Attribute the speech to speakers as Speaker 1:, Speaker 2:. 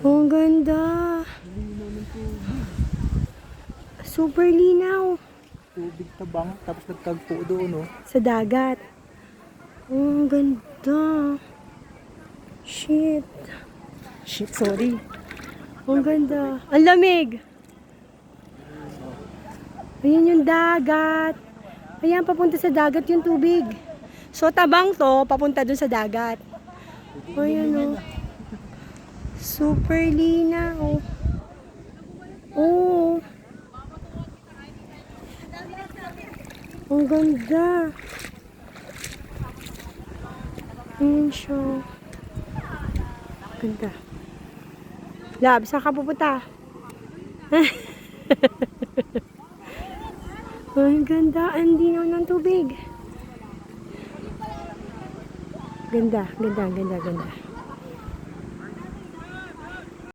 Speaker 1: Oh, ang ganda. Super linaw.
Speaker 2: Tubig tabang, tapos nagtagpo doon, oh.
Speaker 1: Sa dagat. Oh, ang ganda. Shit. Shit, sorry. Oh, ang ganda. Ang lamig. Ayan yung dagat. Ayan, papunta sa dagat yung tubig. So, tabang to, papunta dun sa dagat. Ayan, oh. Super linaw. Oh. Ang ganda. Ayan siya. Ganda. Lab, saan ka pupunta? Ang ganda. Ang linaw ng tubig. Ganda, ganda, ganda, ganda.